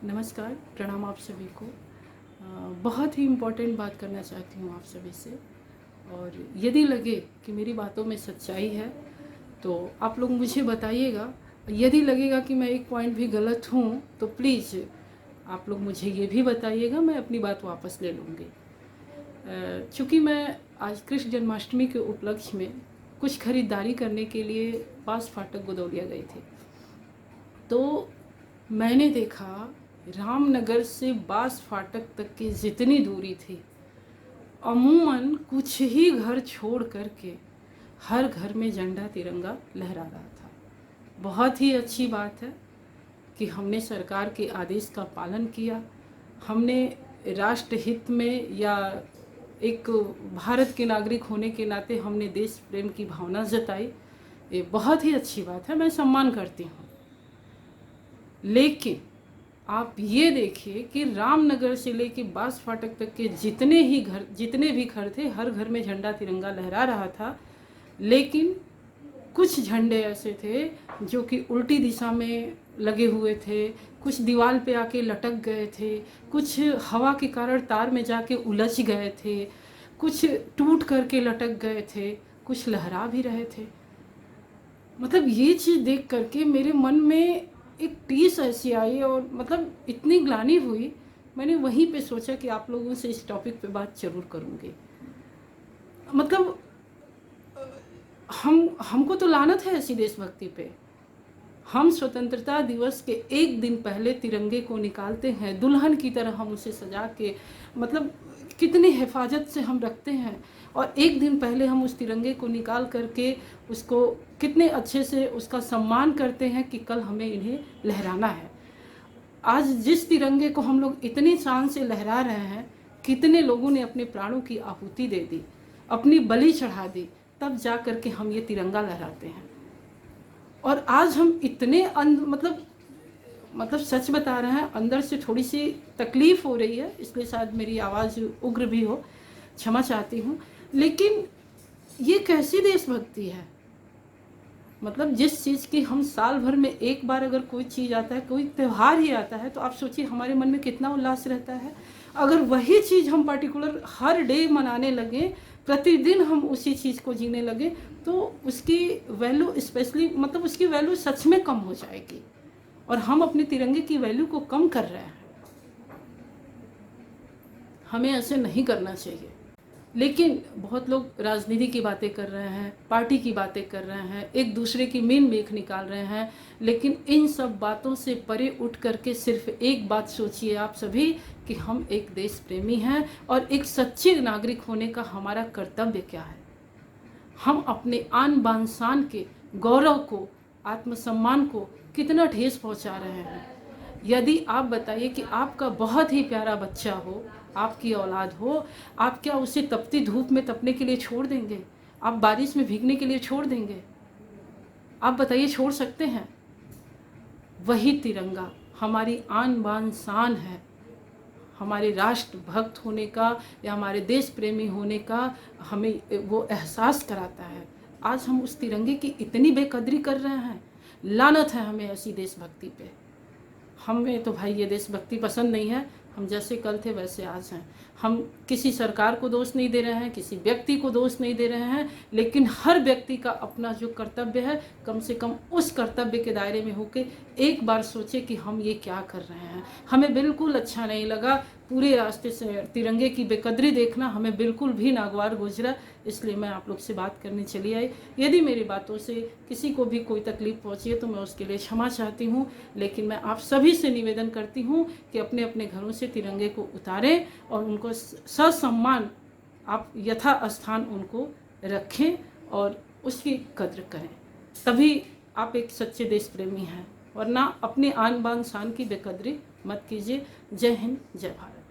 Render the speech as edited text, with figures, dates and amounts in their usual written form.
नमस्कार, प्रणाम आप सभी को। बहुत ही इम्पोर्टेंट बात करना चाहती हूँ आप सभी से, और यदि लगे कि मेरी बातों में सच्चाई है तो आप लोग मुझे बताइएगा। यदि लगेगा कि मैं एक पॉइंट भी गलत हूँ तो प्लीज़ आप लोग मुझे ये भी बताइएगा, मैं अपनी बात वापस ले लूँगी। चूँकि मैं आज कृष्ण जन्माष्टमी के उपलक्ष्य में कुछ खरीदारी करने के लिए पास फाटक गदौलिया गई थी, तो मैंने देखा रामनगर से बास फाटक तक की जितनी दूरी थी, अमूमन कुछ ही घर छोड़ करके हर घर में झंडा तिरंगा लहरा रहा था। बहुत ही अच्छी बात है कि हमने सरकार के आदेश का पालन किया, हमने राष्ट्र हित में या एक भारत के नागरिक होने के नाते हमने देश प्रेम की भावना जताई। ये बहुत ही अच्छी बात है, मैं सम्मान करती हूँ। लेकिन आप ये देखिए कि रामनगर से लेके बास फाटक तक के जितने भी घर थे, हर घर में झंडा तिरंगा लहरा रहा था। लेकिन कुछ झंडे ऐसे थे जो कि उल्टी दिशा में लगे हुए थे, कुछ दीवार पे आके लटक गए थे, कुछ हवा के कारण तार में जाके उलझ गए थे, कुछ टूट करके लटक गए थे, कुछ लहरा भी रहे थे। मतलब ये चीज़ देख करके मेरे मन में एक टीस ऐसी आई और मतलब इतनी ग्लानि हुई। मैंने वहीं पे सोचा कि आप लोगों से इस टॉपिक पे बात जरूर करूँगी। मतलब हमको तो लानत है ऐसी देशभक्ति पे। हम स्वतंत्रता दिवस के एक दिन पहले तिरंगे को निकालते हैं, दुल्हन की तरह हम उसे सजा के, मतलब कितनी हिफाजत से हम रखते हैं, और एक दिन पहले हम उस तिरंगे को निकाल करके उसको कितने अच्छे से उसका सम्मान करते हैं कि कल हमें इन्हें लहराना है। आज जिस तिरंगे को हम लोग इतनी शान से लहरा रहे हैं, कितने लोगों ने अपने प्राणों की आहुति दे दी, अपनी बलि चढ़ा दी, तब जा कर के हम ये तिरंगा लहराते हैं। और आज हम इतने मतलब सच बता रहे हैं, अंदर से थोड़ी सी तकलीफ़ हो रही है, इसलिए शायद मेरी आवाज़ उग्र भी हो, क्षमा चाहती हूँ। लेकिन ये कैसी देशभक्ति है? मतलब जिस चीज़ की हम साल भर में एक बार अगर कोई चीज़ आता है, कोई त्यौहार ही आता है, तो आप सोचिए हमारे मन में कितना उल्लास रहता है। अगर वही चीज़ हम पर्टिकुलर हर डे मनाने लगें, प्रतिदिन हम उसी चीज़ को जीने लगे, तो उसकी वैल्यू स्पेशली मतलब उसकी वैल्यू सच में कम हो जाएगी, और हम अपने तिरंगे की वैल्यू को कम कर रहे हैं। हमें ऐसे नहीं करना चाहिए। लेकिन बहुत लोग राजनीति की बातें कर रहे हैं, पार्टी की बातें कर रहे हैं, एक दूसरे की मीन मेख निकाल रहे हैं। लेकिन इन सब बातों से परे उठ करके सिर्फ एक बात सोचिए आप सभी कि हम एक देश प्रेमी हैं, और एक सच्चे नागरिक होने का हमारा कर्तव्य क्या है। हम अपने आन बान शान के गौरव को, आत्मसम्मान को कितना ठेस पहुंचा रहे हैं। यदि आप बताइए कि आपका बहुत ही प्यारा बच्चा हो, आपकी औलाद हो, आप क्या उसे तपती धूप में तपने के लिए छोड़ देंगे? आप बारिश में भीगने के लिए छोड़ देंगे? आप बताइए, छोड़ सकते हैं? वही तिरंगा हमारी आन बान शान है, हमारे राष्ट्र भक्त होने का या हमारे देश प्रेमी होने का हमें वो एहसास कराता है। आज हम उस तिरंगे की इतनी बेकदरी कर रहे हैं। लानत है हमें ऐसी देशभक्ति पे। हमें तो भाई ये देशभक्ति पसंद नहीं है। हम जैसे कल थे वैसे आज हैं। हम किसी सरकार को दोष नहीं दे रहे हैं, किसी व्यक्ति को दोष नहीं दे रहे हैं, लेकिन हर व्यक्ति का अपना जो कर्तव्य है, कम से कम उस कर्तव्य के दायरे में होकर एक बार सोचे कि हम ये क्या कर रहे हैं। हमें बिल्कुल अच्छा नहीं लगा पूरे रास्ते से तिरंगे की बेकदरी देखना, हमें बिल्कुल भी नागवार गुजरा। इसलिए मैं आप लोग से बात करने चली आई। यदि मेरी बातों से किसी को भी कोई तकलीफ़ पहुंची है तो मैं उसके लिए क्षमा चाहती हूं। लेकिन मैं आप सभी से निवेदन करती हूं कि अपने अपने घरों से तिरंगे को उतारें और उनको ससम्मान आप यथा स्थान उनको रखें और उसकी कद्र करें। तभी आप एक सच्चे देश प्रेमी हैं, वरना अपने आन बान शान की बेकदरी मत कीजिए। जय हिंद, जय भारत।